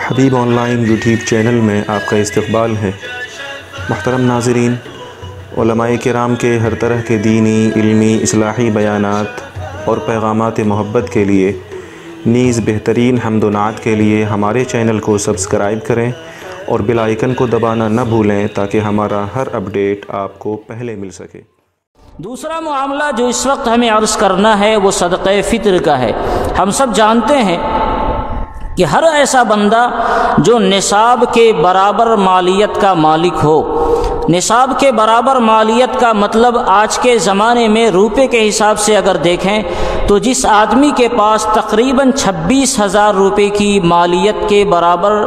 Habib on line YouTube channel میں آپ کا استقبال ہے۔ محترم ناظرین، علماء کرام کے ہر طرح کے دینی، علمی، اصلاحی بیانات اور پیغامات محبت کے لیے نیز بہترین حمد و نعت کے لیے ہمارے چینل کو سبسکرائب کریں اور بیل آئیکن کو دبانا نہ بھولیں تاکہ ہمارا ہر اپڈیٹ آپ کو پہلے مل سکے۔ دوسرا معاملہ جو اس وقت ہمیں عرض کرنا ہے وہ صدقہ فطر کا ہے۔ ہم سب جانتے ہیں کہ ہر ایسا بندہ جو نصاب کے برابر مالیت کا مالک ہو، نصاب کے برابر مالیت کا مطلب آج کے زمانے میں روپے کے حساب سے اگر دیکھیں تو جس آدمی کے پاس تقریباً 26,000 روپے کی مالیت کے برابر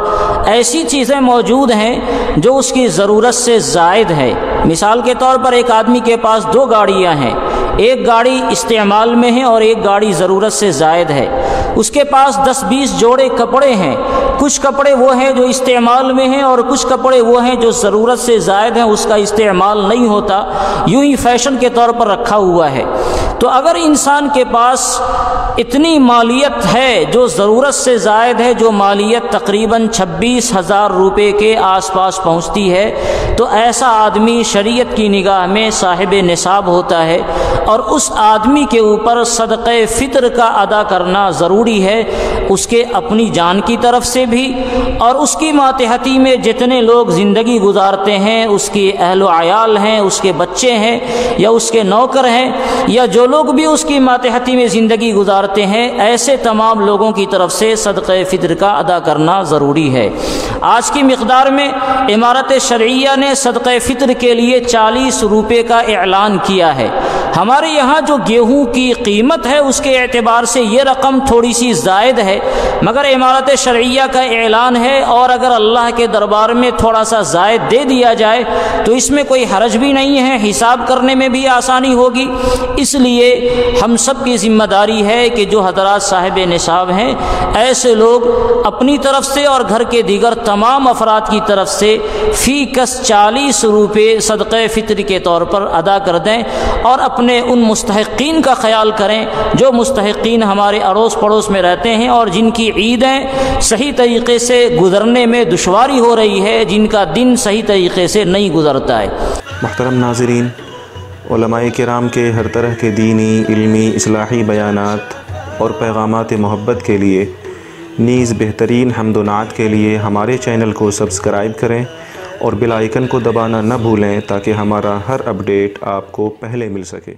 ایسی چیزیں موجود ہیں جو اس کی ضرورت سے زائد ہے۔ مثال کے طور پر ایک آدمی کے پاس 2 گاڑیاں ہیں، ایک گاڑی استعمال میں ہے اور ایک گاڑی ضرورت سے زائد ہے۔ اس کے پاس 10-20 جوڑے کپڑے ہیں، کچھ کپڑے وہ ہیں جو استعمال میں ہیں اور کچھ کپڑے وہ ہیں جو ضرورت سے زائد ہیں، اس کا استعمال نہیں ہوتا، یوں ہی فیشن کے طور پر رکھا ہوا ہے۔ تو اگر انسان کے پاس اتنی مالیت ہے جو ضرورت سے زائد ہے، جو مالیت تقریباً 26,000 روپے کے آس پاس پہنچتی ہے، تو ایسا آدمی شریعت کی نگاہ میں صاحب نصاب ہوتا ہے اور اس آدمی کے اوپر صدقہ فطر کا ادا کرنا ضروری ہے، اس کے اپنی جان کی طرف سے بھی اور اس کی ماتحتی میں جتنے لوگ زندگی گزارتے ہیں، اس کی اہل و عیال ہیں، اس کے بچے ہیں یا اس کے نوکر ہیں یا جو لوگ بھی اس کی ماتحتی میں زندگی گزارتے ہیں، ایسے تمام لوگوں کی طرف سے صدقہ فطر کا ادا کرنا ضروری ہے۔ آج کی مقدار میں امارت شرعیہ نے صدقہ فطر کے لیے 40 روپے کا اعلان کیا ہے۔ ہمارے یہاں جو گیہوں کی قیمت ہے اس کے اعتبار سے یہ رقم تھوڑی سی زائد ہے، مگر امارت شرعیہ کا اعلان ہے اور اگر اللہ کے دربار میں تھوڑا سا زائد دے دیا جائے تو اس میں کوئی حرج بھی نہیں ہے، حساب کرنے میں بھی آسانی ہوگی۔ اس لیے ہم سب کی ذمہ داری ہے کہ جو حضرات صاحب نصاب ہیں، ایسے لوگ اپنی طرف سے اور گھر کے دیگر تمام افراد کی طرف سے فی کس 40 روپے صدقہ فطر کے طور پر ادا کر دیں اور اپنے ان مستحقین کا خیال کریں جو مستحقین ہمارے اڑوس پڑوس میں رہتے ہیں اور جن کی عیدیں صحیح طریقے سے گزرنے میں دشواری ہو رہی ہے، جن کا دن صحیح طریقے سے نہیں گزرتا ہے۔ محترم ناظرین، علماء کرام کے ہر طرح کے دینی، علمی، اصلاحی بیانات اور پیغامات محبت کے لیے نیز بہترین حمد و نعت کے لیے ہمارے چینل کو سبسکرائب کریں اور بیل آئیکن کو دبانا نہ بھولیں تاکہ ہمارا ہر اپڈیٹ آپ کو پہلے مل سکے۔